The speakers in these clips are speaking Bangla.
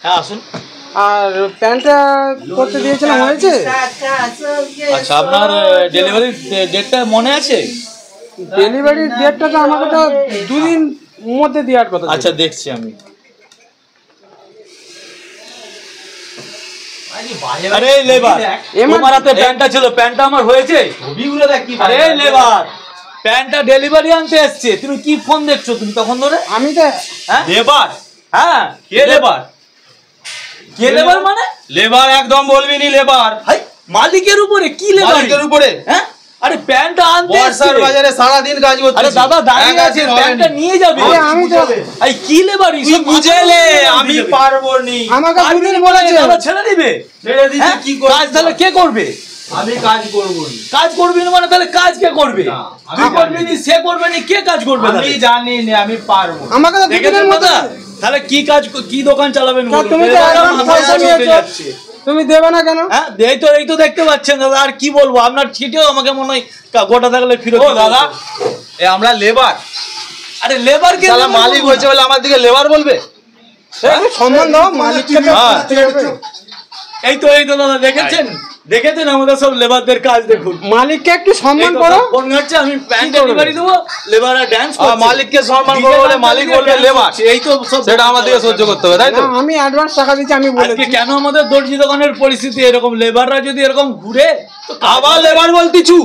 হ্যাঁ আসুন। আর প্যান্টটা করতে দিয়েছিলাম, হয়েছে? আচ্ছা, আপনার ডেলিভারি ডেটটা মনে আছে? ডেলিভারির ডেটটা তো আমাকে তো 2 দিন মধ্যে দেওয়ার কথা। আচ্ছা দেখছি আমি। আরে লেবার, তোমার হাতে প্যান্টটা ছিল, প্যান্টটা আমার হয়েছে? আরে লেবার, প্যান্টটা ডেলিভারি আনতে এসছে, তুমি কি ফোন দেখছো তুমি তখন ধরে? আমি তো লেবার? হ্যাঁ, কে লেবার? কে লেবার মানে? লেবার একদম বলবি নি লেবার। ভাই মালিকের উপরে কি লেবার? মালিকের উপরে? হ্যাঁ, আরে প্যান্টটা আনতে এসছে, বাজারে সারা দিন কাজ করতে। আরে দাদা দাঁড়িয়ে আছে, প্যান্টটা নিয়ে যাবে। আরে আমি তো এই কি লেবার? তুই বুঝেলে আমি পারবো নি। আমাকে দুদিন বলেছে দাদা ছেড়ে দিবে। ছেড়ে দিতে কি করব? কাজ তাহলে কে করবে? আমি কাজ করব না। কাজ করবি না মানে তাহলে কাজ কে করবে? তুই করবি নি, সে করবে নি, কে কাজ করবে? আমি জানি না, আমি পারবো। আমাকে তো দুদিনের মধ্যে। তাহলে কি কাজ, কি দোকান চালাবেন? তুমি তো তুমি দেবে না কেন? হ্যাঁ এই তো দেখতে পাচ্ছেন দাদা, আর কি বলবো, আপনার চিঠিও আমাকে মনে হয় গোটা থাকলে ফিরত। ও দাদা, আমরা লেবার। আরে লেবার কে? মালিক হয়েছে বলে আমার দিকে লেবার বলবে? সম্মান দাও মালিককে। এই তো দাদা দেখেছেন আমাদের সব লেবারদের কাজ দেখুন। মালিককে একটু সম্মান করো। ফোন ঘাটছে, আমি প্যান্ট ডেলিভারি দেবো, লেবার আর ডান্স করছে। মালিককে সম্মান করো বলে মালিক বলবে লেবার। এই তো সব, সেটা আমাদেরকে সহ্য করতে হবে, তাই তো? আমি অ্যাডভান্স টাকা দিচ্ছি, আমি বলেছি। আজকে কেন আমাদের দর্জি দোকানের পরিস্থিতি এরকম? লেবাররা যদি এরকম ঘুরে, আবার লেবার বলতিছু।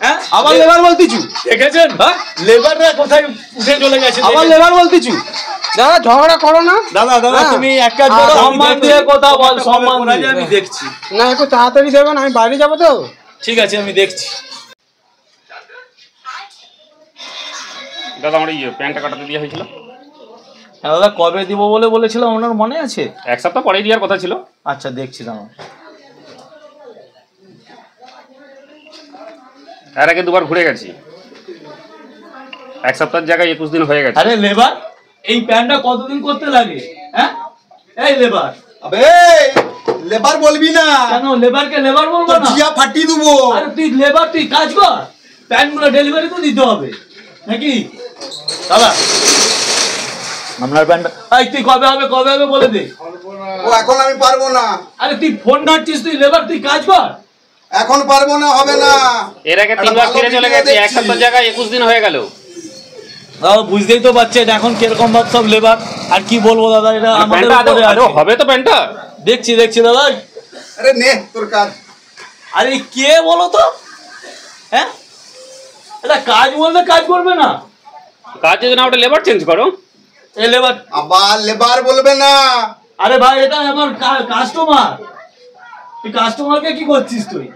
হ্যাঁ, আবার লেবার বলতিছু, দেখেছেন? হ্যাঁ, লেবাররা কোথায় উঠে চলে গেছে, আবার লেবার বলতিছু। দাদা ঝগড়া করো না। দাদা তুমি এক কাজ করো, সম্মান দিয়ে কথা বল, সম্মান দিয়ে। আমি দেখছি। না একটু তাড়াতাড়ি দেবেন, আমি বাড়ি যাবো তো। ঠিক আছে, আমি দেখছি। দাদা আমার এই প্যান্টটা কাটাতে দেওয়া হয়েছিল। হ্যাঁ দাদা, কবে দিব বলে বলেছিলাম, আপনার মনে আছে? 1 সপ্তাহ পরেই দেওয়ার কথা ছিল। আচ্ছা দেখছি দাঁড়াও। এর আগে 2 বার ঘুরে গেছি, 1 সপ্তাহের জায়গায় 21 দিন হয়ে গেছে। আরে লেবার, এই প্যান্টটা কতদিন করতে লাগে? হ্যাঁ, এই লেবার। আবে লেবার বলবি না কেন? লেবারকে লেবার বলবো না? জিয়া ফাটি দেবো। আরে তুই লেবার, তুই কাজ কর, প্যান্টগুলো ডেলিভারি তো দিতে হবে নাকি? দাদা আপনার প্যান্টটা, এই তুই কবে হবে বলে দে। ও এখন আমি পারবো না। আরে তুই ফোন ঘাটছিস, তুই লেবার, তুই কাজ কর। এখন পারবো না, হবে না। এর আগে 3 বার ফিরে চলে গেছে, 1 সপ্তাহের জায়গায় 21 দিন হয়ে গেল। দাদা বুঝতেই তো পারছেন এখন কিরকম ভাব সব লেবার। আর কি বলবো দাদা, এটা আমাদের উপরে আছে। হবে তো প্যান্টটা? দেখছি দাদা। আরে নে তোর কাজ। আরে কে বলো তো? হ্যাঁ, এটা কাজ বললে কাজ করবে না। কাজ যদি না ওটা লেবার চেঞ্জ করো। এই লেবার, আবার লেবার বলবে না। আরে ভাই এটা আমার কাস্টমার, তুই কাস্টমারকে কি করছিস তুই?